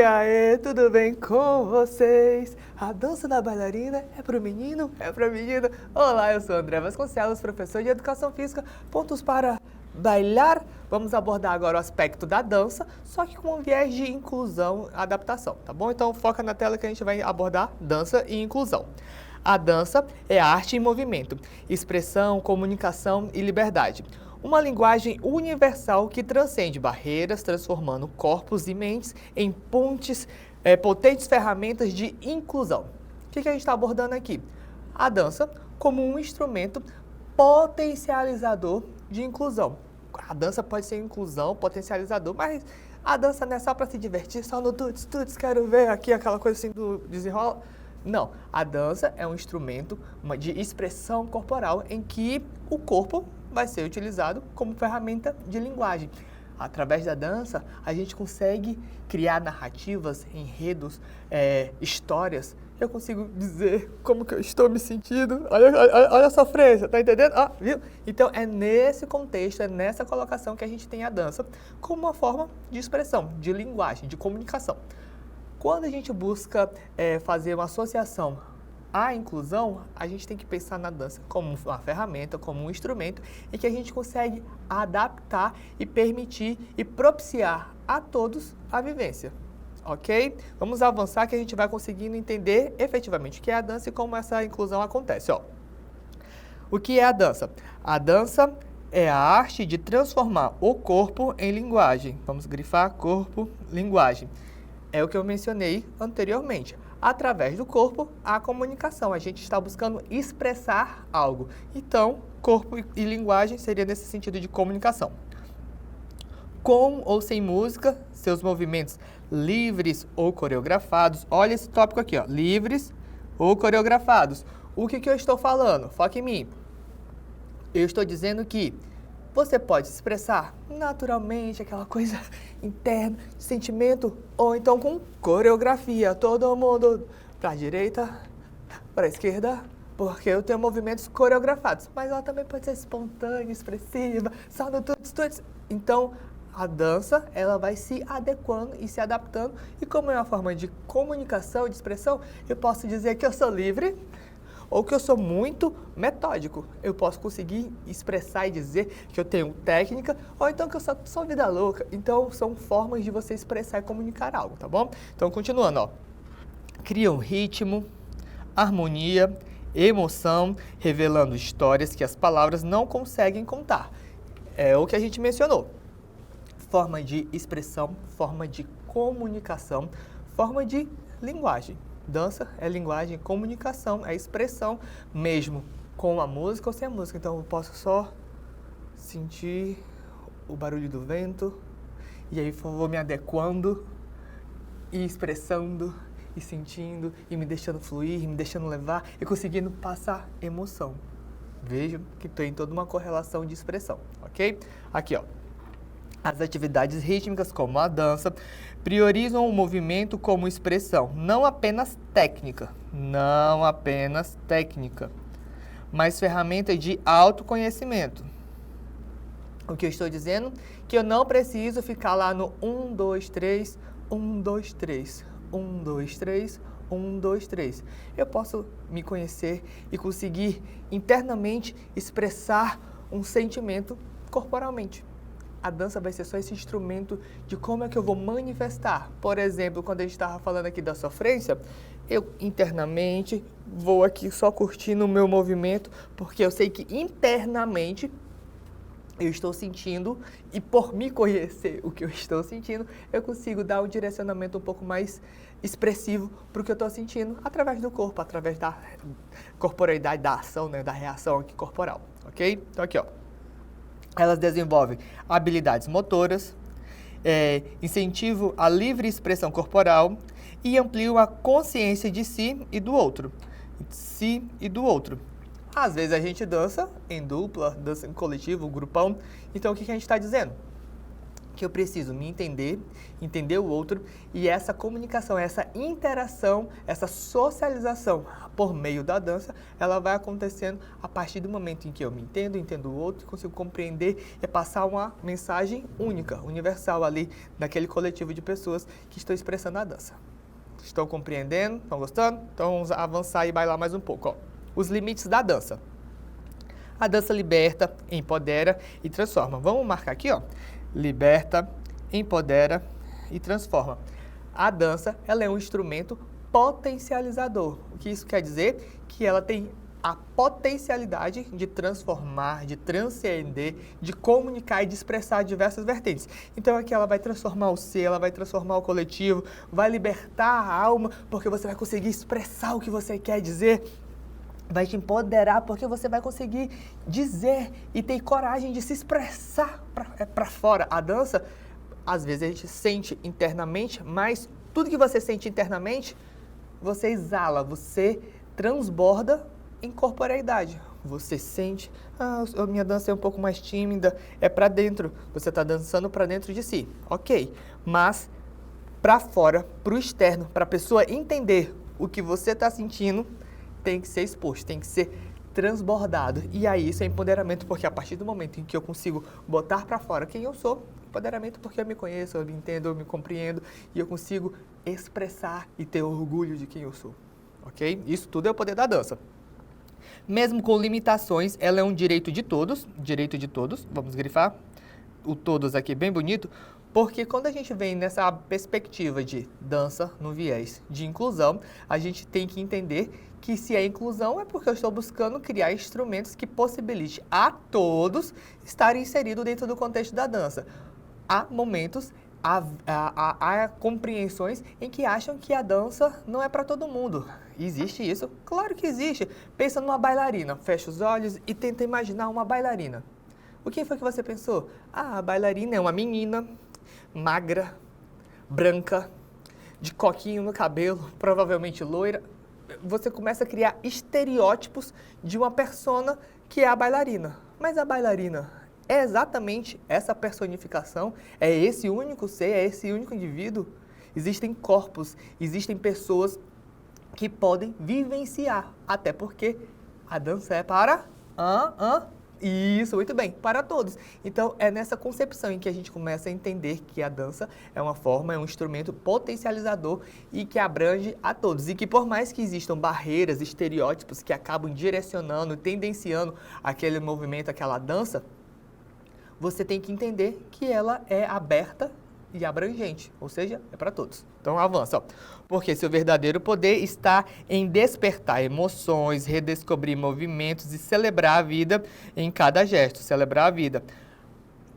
E aí, tudo bem com vocês? A dança da bailarina é pro menino, é pra menina? Olá, eu sou André Vasconcelos, professor de Educação Física. Pontos para bailar. Vamos abordar agora o aspecto da dança, só que com um viés de inclusão e adaptação, tá bom? Então foca na tela que a gente vai abordar dança e inclusão. A dança é arte em movimento, expressão, comunicação e liberdade. Uma linguagem universal que transcende barreiras, transformando corpos e mentes em potentes ferramentas de inclusão. O que a gente está abordando aqui? A dança como um instrumento potencializador de inclusão. A dança pode ser inclusão, potencializador, mas a dança não é só para se divertir, só no tuts, quero ver aqui aquela coisa assim do desenrola. Não, a dança é um instrumento de expressão corporal em que o corpo vai ser utilizado como ferramenta de linguagem. Através da dança, a gente consegue criar narrativas, enredos, histórias. Eu consigo dizer como que eu estou me sentindo. Olha a sofrência, tá entendendo? Ah, viu? Então, é nesse contexto, é nessa colocação que a gente tem a dança como uma forma de expressão, de linguagem, de comunicação. Quando a gente busca fazer uma associação à inclusão, a gente tem que pensar na dança como uma ferramenta, como um instrumento em que a gente consegue adaptar e permitir e propiciar a todos a vivência. Ok? Vamos avançar que a gente vai conseguindo entender efetivamente o que é a dança e como essa inclusão acontece. Ó. O que é a dança? A dança é a arte de transformar o corpo em linguagem. Vamos grifar corpo, linguagem. É o que eu mencionei anteriormente. Através do corpo, a comunicação. A gente está buscando expressar algo. Então, corpo e linguagem seria nesse sentido de comunicação. Com ou sem música, seus movimentos livres ou coreografados. Olha esse tópico aqui, ó. Livres ou coreografados. O que eu estou falando? Foca em mim. Eu estou dizendo que você pode expressar naturalmente aquela coisa interna, de sentimento, ou então com coreografia. Todo mundo para a direita, para a esquerda, porque eu tenho movimentos coreografados. Mas ela também pode ser espontânea, expressiva, só no tuts. Então, a dança, ela vai se adequando e se adaptando. E como é uma forma de comunicação, de expressão, eu posso dizer que eu sou livre, ou que eu sou muito metódico. Eu posso conseguir expressar e dizer que eu tenho técnica, ou então que eu sou vida louca. Então, são formas de você expressar e comunicar algo, tá bom? Então, continuando, ó. Cria um ritmo, harmonia, emoção, revelando histórias que as palavras não conseguem contar. É o que a gente mencionou. Forma de expressão, forma de comunicação, forma de linguagem. Dança é linguagem, comunicação, é expressão, mesmo com a música ou sem a música. Então, eu posso só sentir o barulho do vento, e aí vou me adequando, e expressando, e sentindo, e me deixando fluir, me deixando levar, e conseguindo passar emoção. Vejo que tem toda uma correlação de expressão, ok? Aqui, ó. As atividades rítmicas, como a dança, priorizam o movimento como expressão, não apenas técnica, mas ferramenta de autoconhecimento. O que eu estou dizendo? Que eu não preciso ficar lá no 1, 2, 3, 1, 2, 3, 1, 2, 3, 1, 2, 3. Eu posso me conhecer e conseguir internamente expressar um sentimento corporalmente. A dança vai ser só esse instrumento de como é que eu vou manifestar. Por exemplo, quando a gente estava falando aqui da sofrência, eu internamente vou aqui só curtindo o meu movimento, porque eu sei que internamente eu estou sentindo, e por me conhecer o que eu estou sentindo, eu consigo dar um direcionamento um pouco mais expressivo para o que eu estou sentindo através do corpo, através da corporeidade, da ação, né, da reação aqui corporal, ok? Então aqui, ó. Elas desenvolvem habilidades motoras, incentivam a livre expressão corporal e ampliam a consciência de si e do outro. Às vezes a gente dança em dupla, dança em coletivo, grupão. Então, o que a gente está dizendo? que eu preciso me entender, entender o outro, e essa comunicação, essa interação, essa socialização por meio da dança, ela vai acontecendo a partir do momento em que eu me entendo, entendo o outro, consigo compreender e passar uma mensagem única, universal ali, daquele coletivo de pessoas que estão expressando a dança. Estão compreendendo? Estão gostando? Então vamos avançar e bailar mais um pouco. Ó. Os limites da dança. A dança liberta, empodera e transforma. Vamos marcar aqui, ó. Liberta, empodera e transforma. A dança, ela é um instrumento potencializador. O que isso quer dizer? Que ela tem a potencialidade de transformar, de transcender, de comunicar e de expressar diversas vertentes. Então aqui ela vai transformar o ser, ela vai transformar o coletivo, vai libertar a alma, porque você vai conseguir expressar o que você quer dizer. Vai te empoderar porque você vai conseguir dizer e ter coragem de se expressar para fora. A dança, às vezes a gente sente internamente, mas tudo que você sente internamente, você exala, você transborda em corporeidade. Você sente, a minha dança é um pouco mais tímida, é para dentro. Você está dançando para dentro de si, ok. Mas para fora, para o externo, para a pessoa entender o que você está sentindo, tem que ser exposto, tem que ser transbordado. E aí isso é empoderamento, porque a partir do momento em que eu consigo botar para fora quem eu sou, empoderamento porque eu me conheço, eu me entendo, eu me compreendo e eu consigo expressar e ter orgulho de quem eu sou, ok? Isso tudo é o poder da dança. Mesmo com limitações, ela é um direito de todos, vamos grifar o todos aqui bem bonito, porque quando a gente vem nessa perspectiva de dança no viés de inclusão, a gente tem que entender que se é inclusão é porque eu estou buscando criar instrumentos que possibilitem a todos estarem inseridos dentro do contexto da dança. Há momentos, há compreensões em que acham que a dança não é para todo mundo. Existe isso? Claro que existe. Pensa numa bailarina, fecha os olhos e tenta imaginar uma bailarina. O que foi que você pensou? A bailarina é uma menina magra, branca, de coquinho no cabelo, provavelmente loira. Você começa a criar estereótipos de uma persona que é a bailarina. Mas a bailarina é exatamente essa personificação? É esse único ser? É esse único indivíduo? Existem corpos, existem pessoas que podem vivenciar, até porque a dança é para... Isso, muito bem, para todos. Então, é nessa concepção em que a gente começa a entender que a dança é uma forma, é um instrumento potencializador e que abrange a todos. E que por mais que existam barreiras, estereótipos que acabam direcionando, tendenciando aquele movimento, aquela dança, você tem que entender que ela é aberta e abrangente, ou seja, é para todos. Então avança, ó. Porque seu verdadeiro poder está em despertar emoções, redescobrir movimentos e celebrar a vida em cada gesto, celebrar a vida.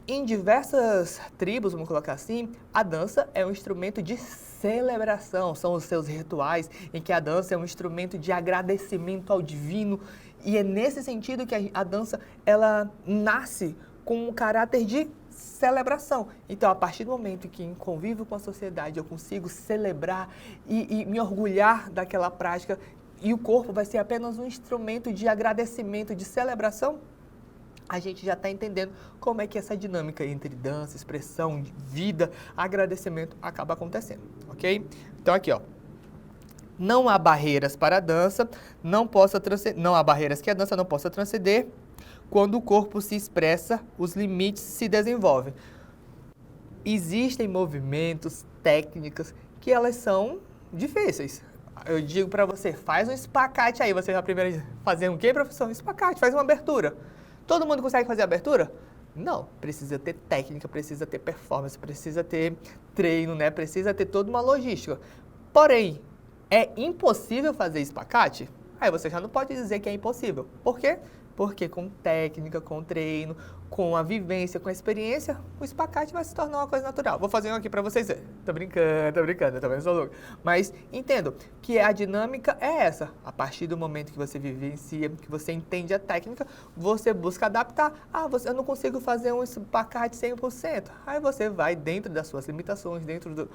Em diversas tribos, vamos colocar assim, a dança é um instrumento de celebração, são os seus rituais em que a dança é um instrumento de agradecimento ao divino e é nesse sentido que a dança ela nasce com um caráter de celebração. Então, a partir do momento em que convivo com a sociedade, eu consigo celebrar e me orgulhar daquela prática e o corpo vai ser apenas um instrumento de agradecimento, de celebração, a gente já está entendendo como é que essa dinâmica entre dança, expressão, vida, agradecimento acaba acontecendo, ok? Então, aqui, ó. Não há barreiras para a dança, não há barreiras que a dança não possa transcender. Quando o corpo se expressa, os limites se desenvolvem. Existem movimentos, técnicas, que elas são difíceis. Eu digo para você, faz um espacate aí. Você vai primeiro fazer um quê, professor? Um espacate, faz uma abertura. Todo mundo consegue fazer abertura? Não, precisa ter técnica, precisa ter performance, precisa ter treino, né? Precisa ter toda uma logística. Porém, é impossível fazer espacate? Aí você já não pode dizer que é impossível. Por quê? Porque com técnica, com treino, com a vivência, com a experiência, o espacate vai se tornar uma coisa natural. Vou fazer um aqui para vocês verem. Tô brincando, também sou louco. Mas entendo que a dinâmica é essa. A partir do momento que você vivencia, que você entende a técnica, você busca adaptar. Eu não consigo fazer um espacate 100%. Aí você vai dentro das suas limitações, dentro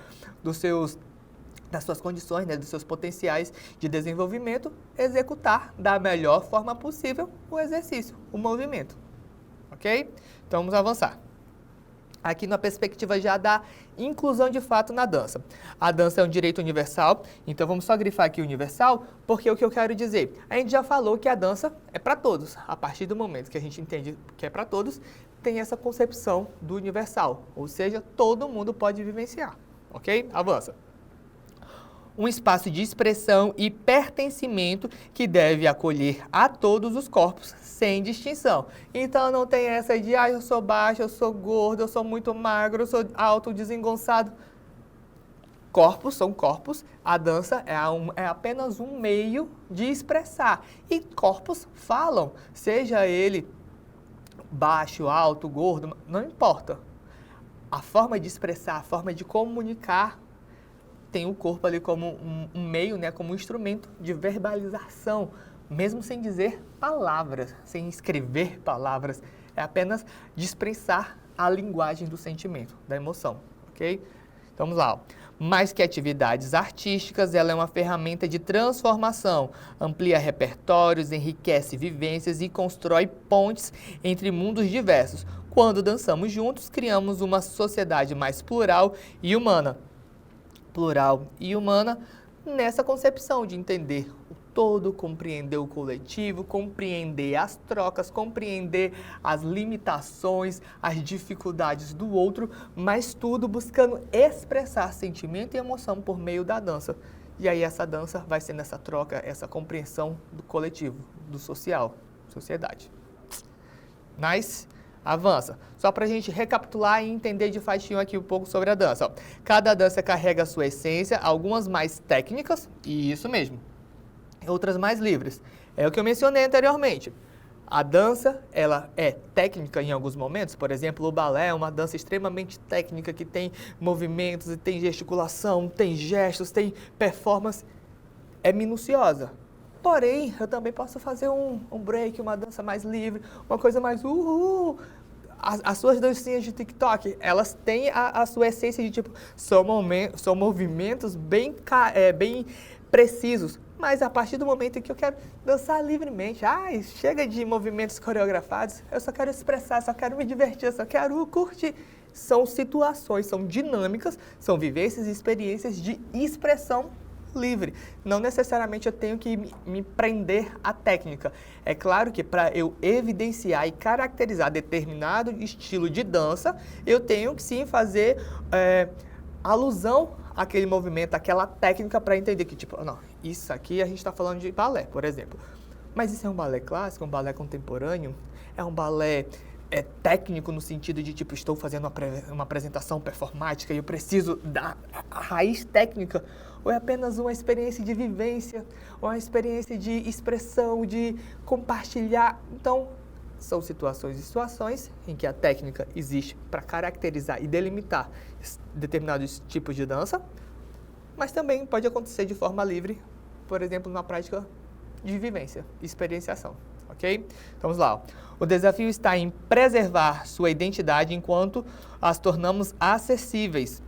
das suas condições, né, dos seus potenciais de desenvolvimento, executar da melhor forma possível o exercício, o movimento. Ok? Então, vamos avançar. aqui na perspectiva já da inclusão de fato na dança. A dança é um direito universal, então vamos só grifar aqui universal, porque o que eu quero dizer? A gente já falou que a dança é para todos. A partir do momento que a gente entende que é para todos, tem essa concepção do universal, ou seja, todo mundo pode vivenciar, ok? Avança. Um espaço de expressão e pertencimento que deve acolher a todos os corpos, sem distinção. Então não tem essa de, eu sou baixo, eu sou gordo, eu sou muito magro, eu sou alto, desengonçado. Corpos são corpos, a dança é apenas um meio de expressar. E corpos falam, seja ele baixo, alto, gordo, não importa. A forma de expressar, a forma de comunicar tem o corpo ali como um meio, né, como um instrumento de verbalização, mesmo sem dizer palavras, sem escrever palavras, é apenas de expressar a linguagem do sentimento, da emoção, ok? Então, vamos lá. Mais que atividades artísticas, ela é uma ferramenta de transformação, amplia repertórios, enriquece vivências e constrói pontes entre mundos diversos. Quando dançamos juntos, criamos uma sociedade mais plural e humana. Plural e humana nessa concepção de entender o todo, compreender o coletivo, compreender as trocas, compreender as limitações, as dificuldades do outro, mas tudo buscando expressar sentimento e emoção por meio da dança. E aí essa dança vai sendo essa troca, essa compreensão do coletivo, do social, sociedade. Nice? Avança. Só para a gente recapitular e entender de faixinho aqui um pouco sobre a dança. Ó. Cada dança carrega a sua essência, algumas mais técnicas, e isso mesmo, outras mais livres. É o que eu mencionei anteriormente. A dança, ela é técnica em alguns momentos, por exemplo, o balé é uma dança extremamente técnica que tem movimentos, tem gesticulação, tem gestos, tem performance, é minuciosa. Porém, eu também posso fazer um break, uma dança mais livre, uma coisa mais As suas dancinhas de TikTok, elas têm a sua essência de tipo, são movimentos bem precisos. Mas a partir do momento em que eu quero dançar livremente, chega de movimentos coreografados, eu só quero expressar, só quero me divertir, só quero curtir. São situações, são dinâmicas, são vivências e experiências de expressão livre. Não necessariamente eu tenho que me prender à técnica. É claro que para eu evidenciar e caracterizar determinado estilo de dança, eu tenho que sim fazer alusão àquele movimento, àquela técnica para entender que, tipo, não, isso aqui a gente está falando de balé, por exemplo. Mas isso é um balé clássico, um balé contemporâneo, é um balé técnico no sentido de, tipo, estou fazendo uma apresentação performática e eu preciso da raiz técnica, ou é apenas uma experiência de vivência, uma experiência de expressão, de compartilhar. Então, são situações e situações em que a técnica existe para caracterizar e delimitar determinados tipos de dança, mas também pode acontecer de forma livre, por exemplo, na prática de vivência, experienciação, ok? Então, vamos lá. O desafio está em preservar sua identidade enquanto as tornamos acessíveis.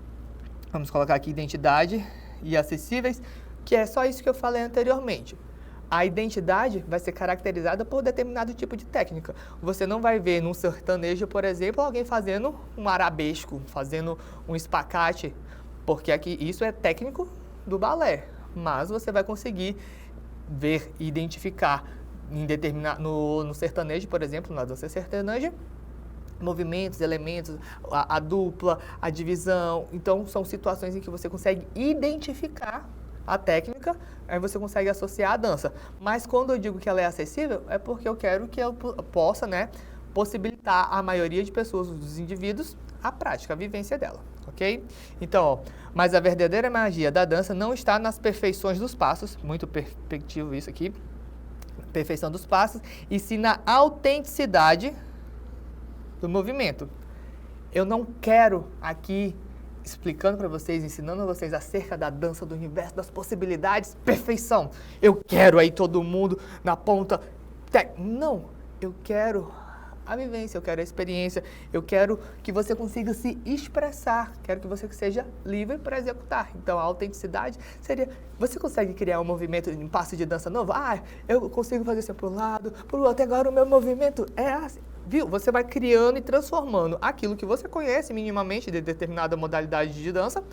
Vamos colocar aqui identidade e acessíveis, que é só isso que eu falei anteriormente. A identidade vai ser caracterizada por determinado tipo de técnica. Você não vai ver num sertanejo, por exemplo, alguém fazendo um arabesco, fazendo um espacate, porque aqui isso é técnico do balé, mas você vai conseguir ver e identificar no sertanejo, por exemplo, na dança sertaneja, movimentos, elementos, a dupla, a divisão. Então, são situações em que você consegue identificar a técnica, aí você consegue associar a dança. Mas quando eu digo que ela é acessível, é porque eu quero que eu possa, possibilitar a maioria de pessoas, dos indivíduos, a prática, a vivência dela, ok? Então, mas a verdadeira magia da dança não está nas perfeições dos passos, muito perspectivo isso aqui, perfeição dos passos, e sim na autenticidade do movimento. Eu não quero aqui explicando para vocês, ensinando a vocês acerca da dança, do universo, das possibilidades, perfeição. Eu quero aí todo mundo na ponta. Não, eu quero a vivência, eu quero a experiência, eu quero que você consiga se expressar, quero que você seja livre para executar. Então, a autenticidade seria, você consegue criar um movimento, um passo de dança novo? Eu consigo fazer assim para um lado, para o outro, agora o meu movimento é assim. Viu? Você vai criando e transformando aquilo que você conhece minimamente de determinada modalidade de dança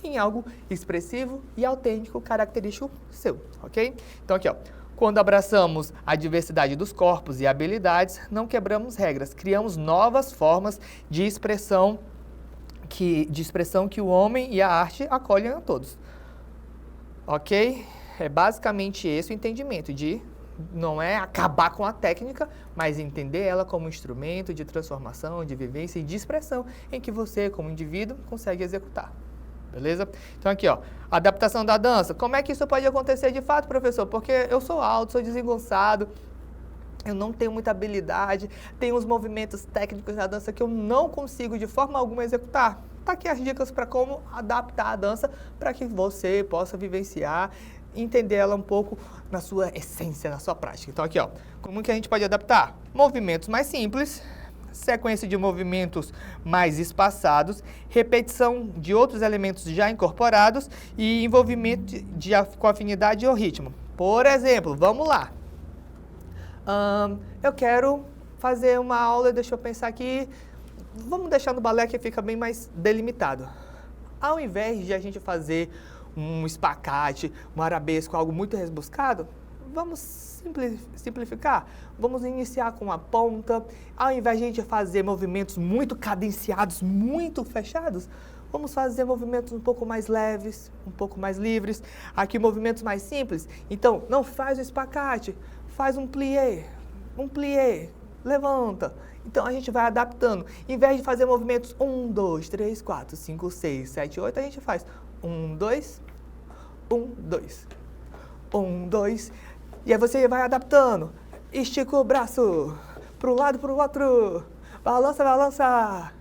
em algo expressivo e autêntico, característico seu, ok? Então aqui, ó. Quando abraçamos a diversidade dos corpos e habilidades, não quebramos regras, criamos novas formas de expressão que o homem e a arte acolhem a todos. Ok? É basicamente esse o entendimento de não é acabar com a técnica, mas entender ela como instrumento de transformação, de vivência e de expressão em que você, como indivíduo, consegue executar. Beleza? Então aqui, ó, adaptação da dança. Como é que isso pode acontecer de fato, professor? Porque eu sou alto, sou desengonçado, eu não tenho muita habilidade, tem uns movimentos técnicos na dança que eu não consigo de forma alguma executar. Tá aqui as dicas para como adaptar a dança para que você possa vivenciar, entender ela um pouco na sua essência, na sua prática. Então aqui, ó, como que a gente pode adaptar? Movimentos mais simples, sequência de movimentos mais espaçados, repetição de outros elementos já incorporados e envolvimento com afinidade ao ritmo. Por exemplo, vamos lá. Eu quero fazer uma aula, deixa eu pensar aqui, vamos deixar no balé que fica bem mais delimitado. Ao invés de a gente fazer um espacate, um arabesco, algo muito rebuscado, vamos simplificar. Vamos iniciar com a ponta. Ao invés de a gente fazer movimentos muito cadenciados, muito fechados, vamos fazer movimentos um pouco mais leves, um pouco mais livres. Aqui movimentos mais simples. Então, não faz o espacate, faz um plié, levanta. Então, a gente vai adaptando. Em vez de fazer movimentos 1, 2, 3, 4, 5, 6, 7, 8, a gente faz 1, 2, 1, 2, 1, 2. E aí você vai adaptando. Estica o braço para um lado, para o outro. Balança, balança.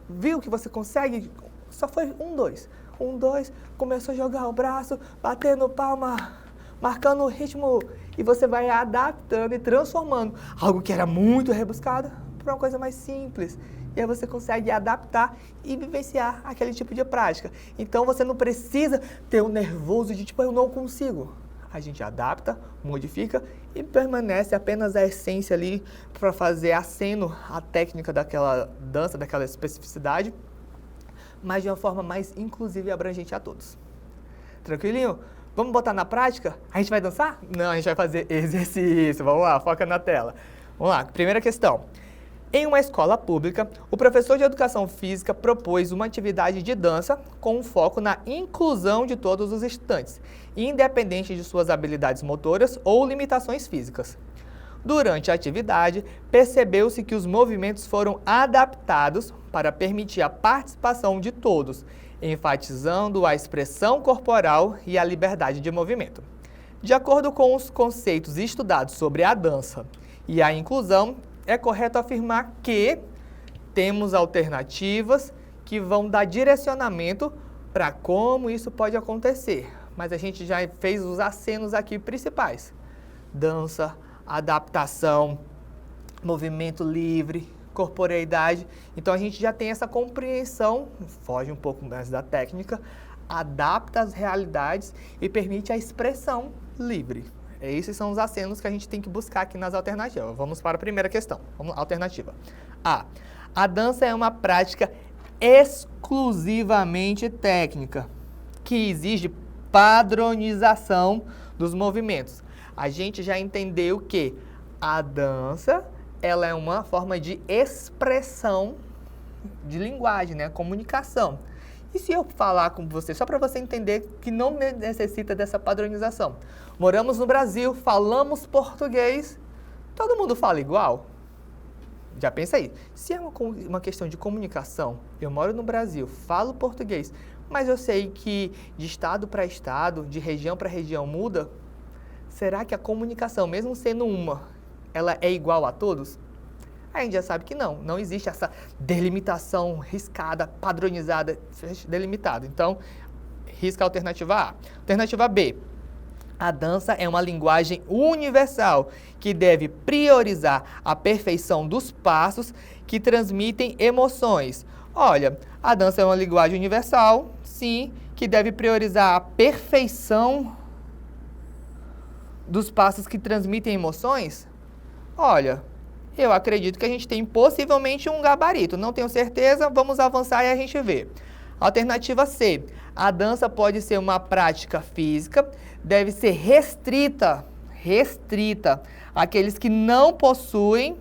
Viu que você consegue? Só foi 1, 2. 1, 2. Começou a jogar o braço, batendo palma, marcando o ritmo. E você vai adaptando e transformando algo que era muito rebuscado para uma coisa mais simples. E aí você consegue adaptar e vivenciar aquele tipo de prática. Então você não precisa ter um nervoso de tipo, eu não consigo. A gente adapta, modifica e permanece apenas a essência ali para fazer aceno à técnica daquela dança, daquela especificidade, mas de uma forma mais inclusiva e abrangente a todos. Tranquilinho? Vamos botar na prática? A gente vai dançar? Não, a gente vai fazer exercício. Vamos lá, foca na tela. Vamos lá, primeira questão. Em uma escola pública, o professor de educação física propôs uma atividade de dança com um foco na inclusão de todos os estudantes, independente de suas habilidades motoras ou limitações físicas. Durante a atividade, percebeu-se que os movimentos foram adaptados para permitir a participação de todos, enfatizando a expressão corporal e a liberdade de movimento. De acordo com os conceitos estudados sobre a dança e a inclusão, é correto afirmar que temos alternativas que vão dar direcionamento para como isso pode acontecer. Mas a gente já fez os acenos aqui principais. Dança, adaptação, movimento livre, corporeidade. Então a gente já tem essa compreensão, foge um pouco mais da técnica, adapta as realidades e permite a expressão livre. Esses são os acenos que a gente tem que buscar aqui nas alternativas. Vamos para a primeira questão. Vamos lá, alternativa A. A dança é uma prática exclusivamente técnica, que exige padronização dos movimentos. A gente já entendeu que a dança ela é uma forma de expressão de linguagem, né? Comunicação. E se eu falar com você, só para você entender que não necessita dessa padronização. Moramos no Brasil, falamos português, todo mundo fala igual? Já pensa aí. Se é uma questão de comunicação, eu moro no Brasil, falo português, mas eu sei que de estado para estado, de região para região muda, será que a comunicação, mesmo sendo uma, ela é igual a todos? A gente já sabe que não existe essa delimitação riscada, padronizada, delimitada. Então, risca a alternativa A. Alternativa B. A dança é uma linguagem universal que deve priorizar a perfeição dos passos que transmitem emoções. Olha, a dança é uma linguagem universal, sim, que deve priorizar a perfeição dos passos que transmitem emoções? Olha, Eu acredito que a gente tem possivelmente um gabarito. Não tenho certeza, vamos avançar e a gente vê. Alternativa C. A dança pode ser uma prática física, deve ser restrita àqueles que não possuem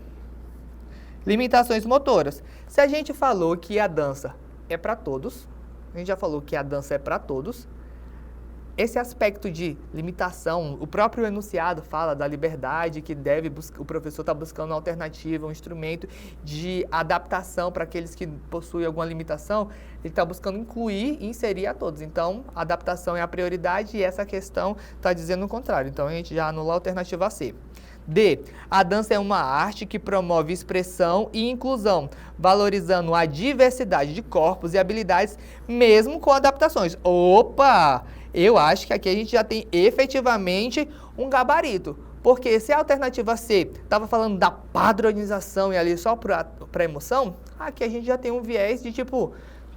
limitações motoras. Se a gente falou que a dança é para todos, a gente já falou que a dança é para todos, esse aspecto de limitação, o próprio enunciado fala da liberdade que o professor está buscando uma alternativa, um instrumento de adaptação para aqueles que possuem alguma limitação, ele está buscando incluir e inserir a todos. Então, a adaptação é a prioridade e essa questão está dizendo o contrário. Então, a gente já anula a alternativa C. D. A dança é uma arte que promove expressão e inclusão, valorizando a diversidade de corpos e habilidades, mesmo com adaptações. Opa! Eu acho que aqui a gente já tem efetivamente um gabarito. Porque se a alternativa C estava falando da padronização e ali só para emoção, aqui a gente já tem um viés de tipo,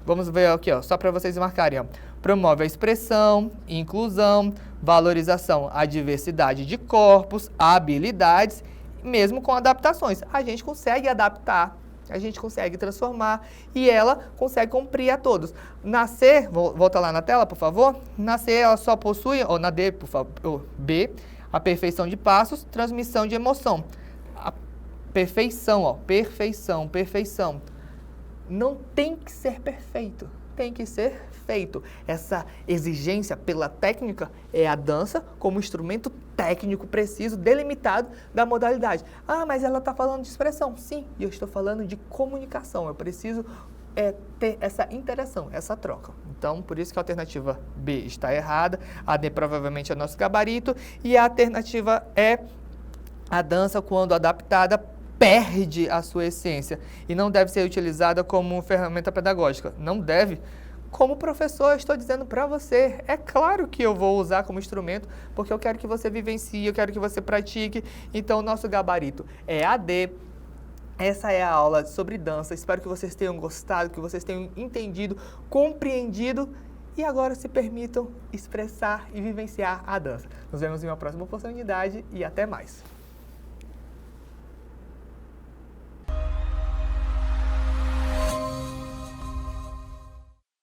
vamos ver aqui, ó, só para vocês marcarem, ó. Promove a expressão, inclusão, valorização, a diversidade de corpos, habilidades, mesmo com adaptações. A gente consegue adaptar, a gente consegue transformar e ela consegue cumprir a todos. Na C, volta lá na tela, por favor. Na C, ela só possui, ou na D, por favor, B, a perfeição de passos, transmissão de emoção. A perfeição, ó, perfeição. Não tem que ser perfeito, tem que ser feito. Essa exigência pela técnica é a dança como instrumento técnico preciso, delimitado da modalidade. Ah, mas ela está falando de expressão. Sim, e eu estou falando de comunicação. Eu preciso ter essa interação, essa troca. Então, por isso que a alternativa B está errada, a D provavelmente é nosso gabarito, e a alternativa E, a dança, quando adaptada, perde a sua essência e não deve ser utilizada como ferramenta pedagógica. Não deve. Como professor, eu estou dizendo para você, é claro que eu vou usar como instrumento, porque eu quero que você vivencie, eu quero que você pratique. Então, o nosso gabarito é a D. Essa é a aula sobre dança. Espero que vocês tenham gostado, que vocês tenham entendido, compreendido e agora se permitam expressar e vivenciar a dança. Nos vemos em uma próxima oportunidade e até mais.